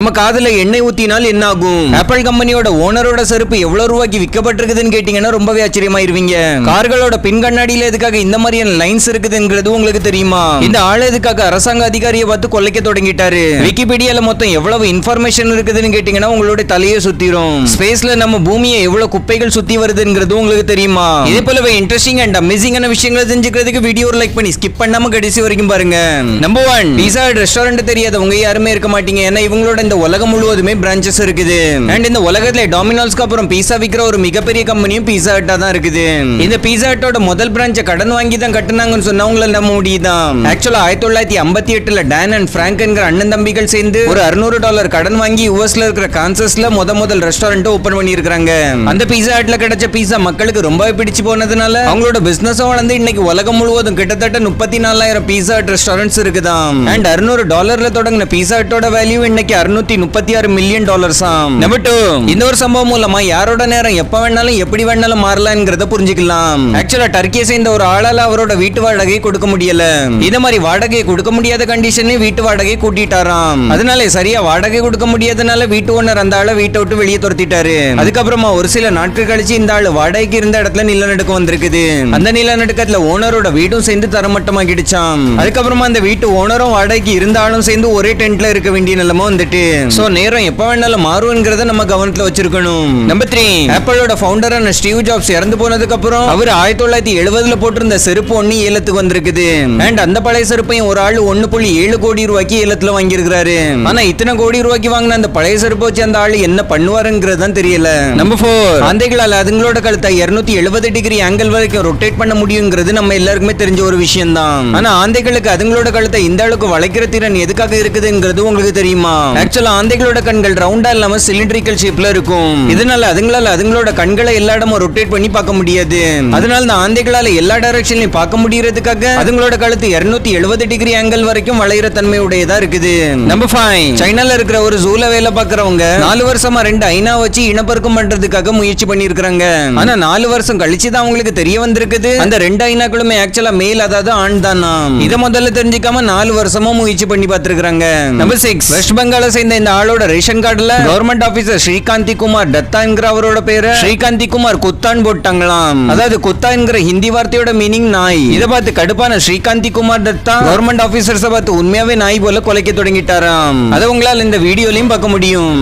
நம்ம காதுல எண்ணெய் ஊத்தினால் என்ன ஆகும்? ஆப்பிள் கம்பெனியோட ஓனரோட செருப்பு எவ்வளவு ரூபாய்க்கு விற்கப்பட்டிருக்குதுன்னு கேட்டீங்கன்னா ரொம்பவே ஆச்சரியமாயிருவீங்க. கார்களோட பின் கண்ணாடியில எதுக்காக இந்த மாதிரியான லைன்ஸ் இருக்குதுங்கிறது உங்களுக்கு தெரியுமா? இந்த ஆள் எதுக்காக அரசாங்க அதிகாரியை பார்த்து கொல்லைக்க தொடங்கிட்டாரு? விக்கிபீடியால மொத்தம் எவ்வளவு இன்ஃபர்மேஷன் இருக்குதுன்னு கேட்டீங்கன்னா உங்களோட தலையை சுத்திரும். ஸ்பேஸ்ல நம்ம பூமியை எவ்வளவு குப்பைகள் சுத்தி வருதுங்கிறது உங்களுக்கு தெரியுமா? இதே போலவே இன்ட்ரெஸ்டிங் அண்ட் அமேசிங்கான விஷயங்களை தெரிஞ்சுக்கிறதுக்கு வீடியோ லைக் பண்ணி ஸ்கிப் பண்ணாம கடைசி வரைக்கும் பாருங்க. நம்பர் 1, பீஸா ஹட் ரெஸ்டாரண்ட் தெரியாதவங்க யாருமே இருக்க மாட்டீங்க. ஏன்னா இவங்களோட இந்த உலகம் முழுவதுமே பிரான்ச்சஸ் இருக்குது. அண்ட் இந்த உலகத்துல டாமினோஸ்க்கு அப்புறம் பீஸா விக்கிற ஒரு மிகப்பெரிய கம்பெனியும் பீஸா ஹட்டா தான் இருக்குது. இந்த பீஸா ஹட்டோட முதல் பிரான்ச்சை கடன் வாங்கி தான் கட்டுனாங்கன்னு சொன்னா உங்களால நம்ப முடியுதா? ஆக்சுவலா 1958ல டான் அண்ட் பிராங்க் என்கிற அண்ணன் தம்பிகள் சேர்ந்து ஒரு $600 கடன் வாங்கி யுஎஸ்ல இருக்கிற கான்சஸ்ல முதல் ரெஸ்டாரண்ட் ஓபன் பண்ணி இருக்காங்க. அந்த பீஸா ஹட்ல கிடைச்ச பீஸா மக்களுக்கு ரொம்பவே பிடிச்சு போனதுனால அவங்களோட பிசினஸ் வளர்ந்து இன்னைக்கு உலகம் முழுவதும் கிட்டத்தட்ட 34,000 பீஸா ஹட் ரெஸ்டாரண்ட்ஸ் இருக்குதாம். அண்ட் $600 தொடங்கின பீஸா ஹட்டோட வேல்யூ இன்னைக்கு $636 மில்லியன். நம்பர் 2, இந்த ஒரு சம்பவம் மூலமா யாரோட நேரம் எப்ப வேணாலும் எப்படி வேணாலும் மாறலாம்ங்கறத புரிஞ்சுக்கலாம். ஆக்சுவலா டர்க்கியை சேர்ந்த ஒரு ஆளால அவரோட வீட்டு வாடகை கொடுக்க முடியல. இந்த மாதிரி வாடகை கொடுக்க முடியாத கண்டிஷன்ல வீட்டு வாடகை கூட்டிட்டாராம். அதனால சரியா வாடகை கொடுக்க முடியாதனால வீட்டு ஓனர் அந்த ஆளை வீட்டை விட்டு வெளியே துரத்திட்டாரு. அதுக்கப்புறமா ஒரு சில நாட்கள் கழிச்சு இந்த ஆளு வாடகைக்கு இருந்த இடத்துல நிலநடுக்கம் வந்திருக்குது. அந்த நிலநடுக்கத்துல ஓனரோட வீடும் சேர்ந்து தரமட்டமாகிடுச்சாம். அதுக்கப்புறமா அந்த வீட்டு ஓனரும் வாடகைக்கு இருந்த ஆளும் சேர்ந்து ஒரே டென்ட்ல இருக்க வேண்டிய நிலைமை வந்துட்டு சோ நேரம் எப்ப வேணாலும் மாறுங்கிறத நம்ம கவனத்துல வச்சிருக்கணும். நம்பர் 3, ஆப்பிளோட ஃபவுண்டரான ஸ்டீவ் ஜாப்ஸ் இறந்து போனதுக்கு அப்புறம் அவர் 1970ல போட்டிருந்த செருப்பு ஒன்னு ஏலத்துக்கு வந்திருக்குது. அண்ட் அந்த பழைய செருப்பையும் ஒரு ஆள் 1.7 கோடி ரூபாய்க்கு ஏலத்துல வாங்கியிருக்காரு. ஆனா இத்தனை கோடி ரூபாய்க்கு வாங்கின அந்த பழைய செருப்பு வச்சு அந்த ஆள் என்ன பண்ணுவாருங்கிறது தான் தெரியல. நம்பர் 4, ஆந்தைகளால அதுங்களோட கழுத்தை 270 டிகிரி ஆங்கிள் வரைக்கும் ரொட்டேட் பண்ண முடியுங்கிறது நம்ம எல்லாருக்குமே தெரிஞ்ச ஒரு விஷயம் தான். ஆனா ஆந்தைகளுக்கு அதுங்களோட கழுத்தை இந்த அளவுக்கு வளைக்கிற திறன் எதுக்காக இருக்குதுங்கிறது உங்களுக்கு தெரியுமா? ஆக்சுவலா ஆந்தைகளோட கண்கள் ரவுண்டா இல்லாம சிலிண்ட்ரிக்கல் ஷேப்ல இருக்கும். இதனால அதுங்களால அதுங்களோட கண்களை எல்லா இடமும் ரொட்டேட் பண்ணி பார்க்க முடியாது. அதனால அந்த ஆந்தைகளால எல்லா டைரக்ஷன்லயும் பார்க்க முடியறதுக்காக அதுங்களோட கழுத்து 270 டிகிரி ஆங்கிள் வரைக்கும் வளையிற தன்மை உடையதா இருக்குது. நம்பர் 5, சைனால இருக்கிற ஒரு ஜூல வேலை பார்க்கறவங்க 4 வருஷமா 2 ஐனா வச்சு இனப்பெருக்கம் பண்றதுக்காக முயற்சி பண்ணி இருக்காங்க. ஆனா 4 வருஷம் கழிச்சு தான் அவங்களுக்கு தெரிய வந்திருக்குது அந்த 2 ஐனாக்களுமே ஆக்சுவலா மேல், அதாவது ஆண் தானா. இத முதல்ல தெரிஞ்சுக்காம 4 வருஷமா முயற்சி பண்ணி பார்த்திருக்காங்க. நம்பர் 6, வெஸ்ட் பெங்கால சேர்ந்த இந்த ஆளோட ரேஷன் கார்டுல கவர்மெண்ட் ஆபீசர் ஸ்ரீகாந்தி குமார் தத்தா என்கிற அவரோட பேரை ஸ்ரீகாந்தி குமார் குத்தான் போட்டாங்களாம். அதாவது குத்தா என்கிற ஹிந்தி வார்த்தையோட மீனிங் நாய். இத பார்த்து கடுப்பான ஸ்ரீகாந்தி குமார் தத்தா கவர்மெண்ட் ஆபீசர்ஸ் பார்த்து உண்மையாவே நாய் போல கொலைக்க தொடங்கிட்டாராம். அதை உங்களால் இந்த வீடியோலயும் பார்க்க முடியும்.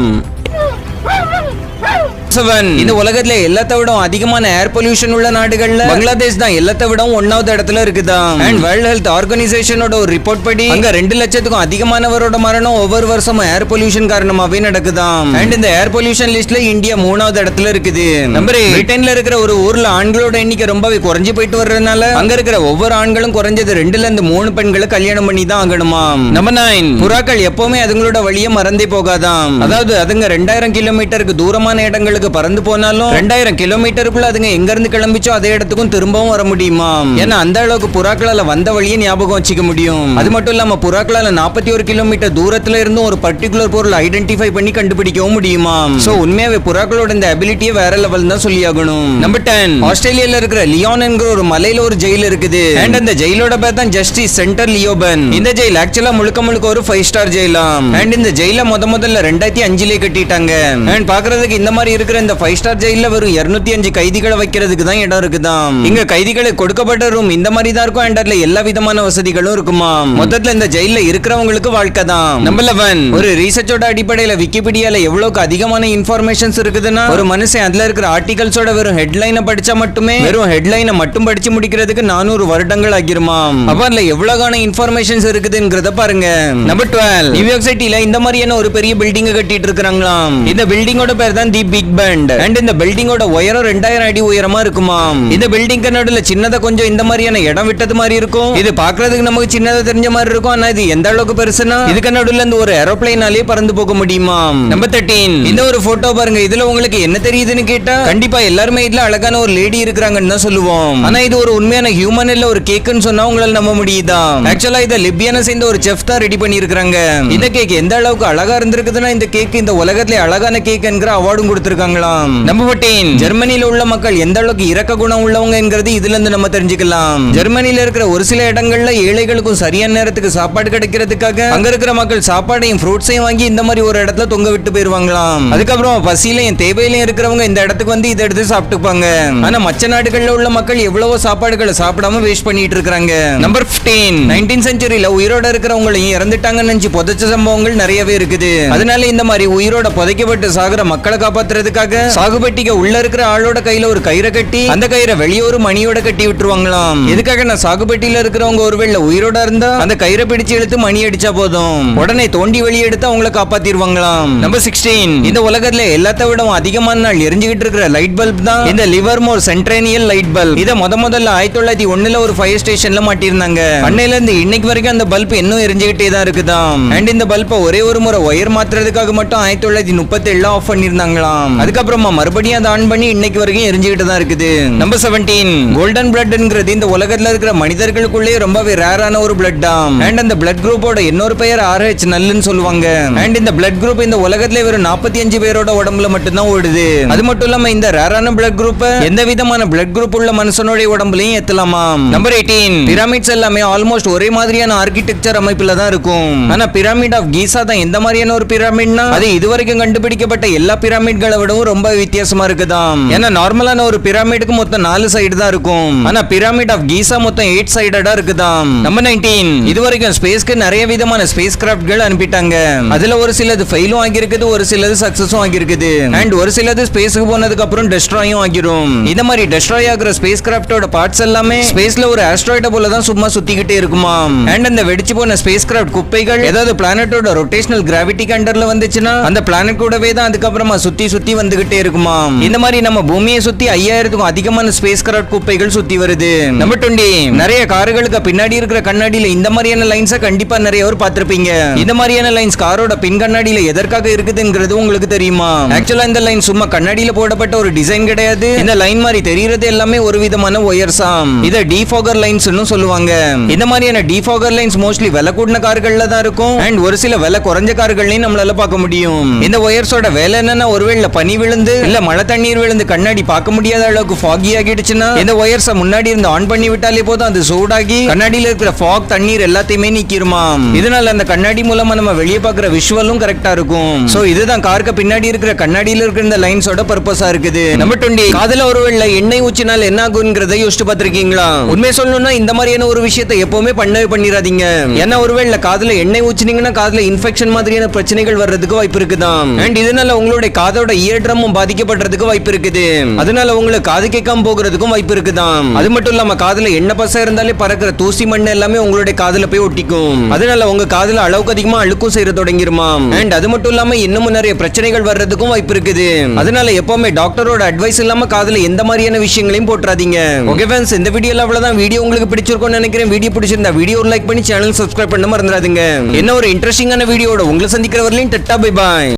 இந்த உலகத்துல எல்லாத்தை விட அதிகமான ஏர் பொல்யூஷன் உள்ள நாடுகள்ல பங்களாதேஷ் தான் எல்லாத்தை விட 1வது இடத்துல இருக்குதாம். அண்ட் வேர்ல்ட் ஹெல்த் ஆர்கனைசேஷனோட ஒரு ரிப்போர்ட் படி அங்க 2 லட்சத்துக்கும் அதிகமானவரோட மரணம் ஒவ்வொரு வருஷமும் ஏர் பொல்யூஷன் காரணமாவே நடக்குதாம். அண்ட் இந்த ஏர் பொல்யூஷன் லிஸ்ட்ல இந்தியா 3வது இடத்துல இருக்குது. நம்பர் 8, பிரிட்டன்ல இருக்கிற ஒரு ஊர்ல ஆண்களோட எண்ணிக்கை ரொம்பவே குறைஞ்சு போயிட்டு வர்றதுனால அங்க இருக்கிற ஒவ்வொரு ஆண்களும் குறைஞ்சது 2ல இருந்து 3 பெண்களை கல்யாணம் பண்ணி தான் ஆகணுமாம். நம்பர் 9, புறாக்கள் எப்பவுமே அதுங்களோட வழியை மறந்தே போகாதாம். அதாவது அதுங்க 2000 கிலோமீட்டருக்கு தூரமான இடங்களுக்கு பறந்து போனாலும் 2000 கிலோமீட்டருக்குள்ள அதுங்க எங்க இருந்து கிளம்பிச்சோ அதே இடத்துக்கும் திரும்பவும் வர முடியுமா? ஏன்னா அந்த அளவுக்கு புறாக்களால வந்த வழியை ஞாபகம் வச்சுக்க முடியும். அது மட்டும் இல்லாம புறாக்களால 41 கிலோமீட்டர் தூரத்துல இருந்து ஒரு பர்டிகுலர் பொருள் ஐடென்டிஃபை பண்ணி கண்டுபிடிக்கவும் முடியுமா? சோ உண்மையாவே புறாக்களோட இந்த அபிலிட்டியே வேற லெவல் தான் சொல்லியாகணும். நம்பர் 10, ஆஸ்திரேலியால இருக்கிற லியோன் என்கிற ஒரு மலையில ஒரு ஜெயில் இருக்குது. அண்ட் அந்த ஜெயிலோட பேர் தான் ஜஸ்டிஸ் சென்டர் லியோபன். இந்த ஜெயில் ஆக்சுவலா முழுக்க ஒரு 5 ஸ்டார் ஜெயிலாம். அண்ட் இந்த ஜெயில முதல்ல 2005லே கட்டிட்டாங்க. அண்ட் பாக்குறதுக்கு இந்த மாதிரி இருக்கிற இந்த 5 ஸ்டார் ஜெயில வெறும் 205 கைதிகளை வைக்கிறதுக்கு தான் இடம் இருக்குதாம். இங்க கைதிகளுக்கு கொடுக்கப்பட்ட ரூம் இந்த மாதிரி தான் இருக்கும். அண்ட் அதுல எல்லா விதமான வசதிகளும் இருக்குமா. மொத்தத்துல இந்த ஜெயில இருக்கிறவங்களுக்கு வாழ்க்கை தான். நம்பர் 11, ஒரு ரீசர்ச்சோட அடிப்படையில விக்கிபீடியால எவ்வளவுக்கு அதிகமான இன்ஃபர்மேஷன்ஸ் இருக்குதுன்னா ஒரு மனுஷன் அதுல இருக்கிற ஆர்டிகல்ஸோட வெறும் ஹெட்லைனை படிச்சா மட்டுமே வெறும் ஹெட்லைனை மட்டும் படிச்சு முடிக்கிறதுக்கு 400 வருடங்கள் ஆகிருமாம். அப்ப அதுல எவ்வளவுக்கான இன்ஃபர்மேஷன்ஸ் இருக்குதுங்கிறத பாருங்க. நம்பர் 12, நியூயார்க் சிட்டில இந்த மாதிரியான ஒரு பெரிய பில்டிங் கட்டிட்டு இருக்காங்களாம். இந்த பில்டிங்கோட பேர் தான் தி பிக் பெண்ட். அண்ட் இந்த பில்டிங்கோட உயரம் 2000 அடி உயரமா இருக்குமாம். இந்த பில்டிங்க்கு நடுவுல சின்னதா கொஞ்சம் இந்த மாதிரியான இடம் விட்டது மாதிரி இருக்கும். இது பாக்குறதுக்கு நமக்கு சின்னதா தெரிஞ்ச மாதிரி இருக்கும். ஆனா இது எந்த அளவுக்கு பெருசுனா இதுக்கு நடுவுல இருந்து ஒரு ஏரோப்ளேனாலே பறந்து போக முடியுமா. நம்பர் 13, இந்த ஒரு போட்டோ பாருங்க. இதுல உங்களுக்கு என்ன தெரியுதுன்னு கேட்டா கண்டிப்பா எல்லாருமே இதுல அழகான ஒரு லேடி இருக்கிறாங்கன்னு தான் சொல்லுவோம். ஆனா இது ஒரு உண்மையான ஹியூமன் இல்ல ஒரு கேக்குன்னு சொன்னா உங்களால நம்ப முடியுதா? ஆக்சுவலா இத லிபியான சேர்ந்த ஒரு செஃப் தான் ரெடி பண்ணி இருக்காங்க. இந்த கேக் எந்த அளவுக்கு அழகா இருந்திருக்குதுன்னா இந்த கேக் இந்த உலகத்திலே அழகான கேக் என்கிற அவார்டும் கொடுத்திருக்காங்க. இருக்காங்களாம். நம்பர் 14, ஜெர்மனியில உள்ள மக்கள் எந்த அளவுக்கு இரக்க குணம் உள்ளவங்கிறது இதுல இருந்து நம்ம தெரிஞ்சுக்கலாம். ஜெர்மனியில இருக்கிற ஒரு சில இடங்கள்ல ஏழைகளுக்கும் சரியான நேரத்துக்கு சாப்பாடு கிடைக்கிறதுக்காக அங்க இருக்கிற மக்கள் சாப்பாடையும் ஃப்ரூட்ஸையும் வாங்கி இந்த மாதிரி ஒரு இடத்துல தொங்க விட்டு போயிருவாங்களாம். அதுக்கப்புறம் பசியிலையும் தேவையிலையும் இருக்கிறவங்க இந்த இடத்துக்கு வந்து இதை எடுத்து சாப்பிட்டுப்பாங்க. ஆனா மற்ற நாடுகள்ல உள்ள மக்கள் எவ்வளவோ சாப்பாடுகளை சாப்பிடாம வேஸ்ட் பண்ணிட்டு இருக்காங்க. நம்பர் 15, 19th செஞ்சுரியில உயிரோட இருக்கிறவங்களையும் இறந்துட்டாங்கன்னு நினைச்சு புதைச்ச சம்பவங்கள் நிறையவே இருக்குது. அதனால இந்த மாதிரி உயிரோட புதைக்கப்பட்டு சாகுற மக்களை காப்பாத்துறதுக்காக சாகுபட்டிக்கு உள்ள இருக்கிற ஆளோட கையில ஒரு கயிறை கட்டி அந்த கயிறை வெளியூர் மணியோட கட்டி விட்டுருவாங்களாம். எதுக்காக நான் சாகுபட்டியில இருக்கிறவங்க ஒருவேளை உயிரோட இருந்தா அந்த கயிறை பிடிச்சு எடுத்து மணி அடிச்சா போதும், உடனே தோண்டி வெளியே எடுத்து அவங்களை காப்பாத்திடுவாங்களாம். நம்பர் 16, இந்த உலகத்துல எல்லாத்த விட அதிகமான நாள் எரிஞ்சுகிட்டு இருக்கிற லைட் பல்ப் தான் இந்த லிவர்மோர் சென்ட்ரேனியல் லைட் பல்ப். இத முதல்ல 1901 ஒரு ஃபயர் ஸ்டேஷன்ல மாட்டிருந்தாங்க. அன்னையில இருந்து இன்னைக்கு வரைக்கும் அந்த பல்ப் இன்னும் எரிஞ்சுகிட்டே தான் இருக்குதாம். அண்ட் இந்த பல்பை ஒரே ஒரு முறை ஒயர் மாத்துறதுக்காக மட்டும் 1937 ஆஃப் பண்ணிருந்தாங்களாம். அதுக்கப்புறமா மறுபடியும் அதை ஆன் பண்ணி இன்னைக்கு வரைக்கும் எரிஞ்சுகிட்டு தான் இருக்குது. நம்பர் 17, கோல்டன் பிளட்ங்கிறது இந்த உலகத்துல இருக்கிற மனிதர்களுக்குள்ளே ரொம்பவே ரேரான ஒரு பிளட் ஆம். அண்ட் அந்த பிளட் குரூப்போட இன்னொரு பெயர் RH நல்லுன்னு சொல்லுவாங்க. அண்ட் இந்த பிளட் குரூப் இந்த உலகத்துல வெறும் 45 பேரோட உடம்புல மட்டும் தான் ஓடுது. அது மட்டும் இல்லாம இந்த ரேரான பிளட் குரூப் எந்த விதமான பிளட் குரூப் உள்ள மனுஷனோட உடம்புலயும் ஏத்தலாமா. நம்பர் 18, பிரமிட்ஸ் எல்லாமே ஆல்மோஸ்ட் ஒரே மாதிரியான ஆர்கிடெக்சர் அமைப்புல தான் இருக்கும். ஆனா பிரமிட் ஆஃப் கீசா தான் எந்த மாதிரியான ஒரு பிரமிட்னா அது இதுவரைக்கும் கண்டுபிடிக்கப்பட்ட எல்லா பிரமிட்களை விடவும் ரொம்ப வித்தியாசமா இருக்குதாம். ஏன்னா நார்மலான ஒரு பிரமிடுக்கு மொத்தம் 4 சைடு தான் இருக்கும். ஆனா பிரமிட் ஆஃப் கீசா மொத்தம் 8 சைடடா இருக்குதாம். நம்பர் 19, இதுவரைக்கும் ஸ்பேஸ்க்கு நிறைய விதமான ஸ்பேஸ் கிராஃப்ட்கள் அனுப்பிட்டாங்க. அதுல ஒரு சிலது ஃபெயிலும் ஆகியிருக்குது, ஒரு சிலது சக்சஸும் ஆகியிருக்குது. அண்ட் ஒரு சிலது ஸ்பேஸ்க்கு போனதுக்கு அப்புறம் டெஸ்ட்ராயும் ஆகிரும். இந்த மாதிரி டெஸ்ட்ராய் ஆகிற ஸ்பேஸ் கிராஃப்டோட பார்ட்ஸ் எல்லாமே ஸ்பேஸ்ல ஒரு ஆஸ்ட்ராய்ட போல தான் சும்மா சுத்திக்கிட்டே இருக்குமா. அண்ட் அந்த வெடிச்சு போன ஸ்பேஸ் கிராஃப்ட் குப்பைகள் ஏதாவது பிளானட்டோட ரொட்டேஷனல் கிராவிட்டி அண்டர்ல வந்துச்சுன்னா அந்த பிளானட் கூடவே தான் அதுக்கப்புறமா சுத்தி சுத்தி வந்துகிட்டே இருக்குமா. இந்த மாதிரி நம்ம பூமியை சுத்தி 5000க்கும் அதிகமான ஸ்பேஸ் கிராஃப்ட் குப்பைகள் சுத்தி வருது. நம்பர் 20, நிறைய கார்களுக்கு பின்னாடி இருக்கிற கண்ணாடியில இந்த மாதிரியான லைன்ஸை கண்டிப்பா நிறைய பேர் பார்த்திருப்பீங்க. இந்த மாதிரியான லைன்ஸ் காரோட பின் கண்ணாடியில எதற்காக இருக்குதுங்கிறது உங்களுக்கு தெரியுமா? ஆக்சுவலா இந்த லைன் சும்மா கண்ணாடியில போடப்பட்ட ஒரு டிசைன் கிடையாது. இந்த லைன் மாதிரி தெரிகிறது எல்லாமே ஒரு விதமான ஒயர்ஸாம். இத டிஃபாகர் லைன்ஸ்னு சொல்லுவாங்க. இந்த மாதிரியான டிஃபாகர் லைன்ஸ் மோஸ்ட்லி விலை கூடின கார்கள்ல தான் இருக்கும். அண்ட் ஒரு சில விலை குறைஞ்ச கார்கள்லயும் நம்மளால பார்க்க முடியும். இந்த ஒயர்ஸோட வேலை என்னன்னா ஒருவேளை பனி விழுந்து இல்ல மழை தண்ணீர் விழுந்து கண்ணாடி பார்க்க முடியாத அளவுக்கு ஃபாகி ஆகிடுச்சுன்னா இந்த ஒயர்ஸை முன்னாடி இருந்து ஆன் பண்ணி விட்டாலே போதும் அது சூடாகி கண்ணாடியில இருக்கிற ஃபாக் தண்ணீர் எல்லாத்தையுமே நீக்கிருமா. இதனால அந்த கண்ணாடி மூலமா நம்ம வெளியே பார்க்குற விஷுவலும் கரெக்டா இருக்கும். சோ இதுதான் காருக்கு பின்னாடி இருக்கிற கண்ணாடியில இருக்கிற இந்த லைன்ஸோட பர்பஸா இருக்குது. நம்பர் 20, காதுல ஒருவேளை எண்ணெய் ஊற்றினால் என்ன ஆகுங்கிறத யோசிச்சு பார்த்திருக்கீங்களா? உண்மை சொல்லணும்னா இந்த மாதிரியான ஒரு விஷயத்தை எப்பவுமே பண்ணவே பண்ணிராதீங்க. ஏன்னா ஒருவேளை காதுல எண்ணெய் ஊற்றினீங்கன்னா காதுல இன்ஃபெக்ஷன் மாதிரியான பிரச்சனைகள் வர்றதுக்கு வாய்ப்பு இருக்குதான். அண்ட் இதனால உங்களுடைய காதோட இயர் ட்ரம்மும் பாதிக்கப்படுறதுக்கு வாய்ப்பு இருக்குது. அதனால உங்களுக்கு காது கேட்காம போகிறதுக்கும் வாய்ப்பு இருக்குதான். அது மட்டும் இல்லாம காதுல எண்ணெய் பசை இருந்தாலே பறக்கிற தூசி மண்ணு எல்லாமே உங்களுடைய காதுல போய் ஒட்டிக்கும். அதனால உங்க காதுல அளவுக்கு அதிகமா அழுக்கும் செய்ய தொடங்கிருமா. அண்ட் அது மட்டும் இல்லாம இன்னமும் நிறைய பிரச்சனைகள் வர்றதுக்கும் வாய்ப்பு இருக்குது. அதனால எப்பவுமே டாக்டரோட அட்வைஸ் இல்லாம காதுல எந்த மாதிரியான விஷயங்களையும் போட்டுறாதீங்க. ஓகே ஃப்ரெண்ட்ஸ், இந்த வீடியோல அவ்வளவுதான். வீடியோ உங்களுக்கு பிடிச்சிருக்கும்னு நினைக்கிறேன். வீடியோ பிடிச்சிருந்தா வீடியோ லைக் பண்ணி சேனல் சப்ஸ்கிரைப் பண்ண மறந்துடாதீங்க. என்ன ஒரு இன்ட்ரெஸ்டிங்கான வீடியோட உங்களை சந்திக்கிற வரலையும் டட்டா பை பாய்.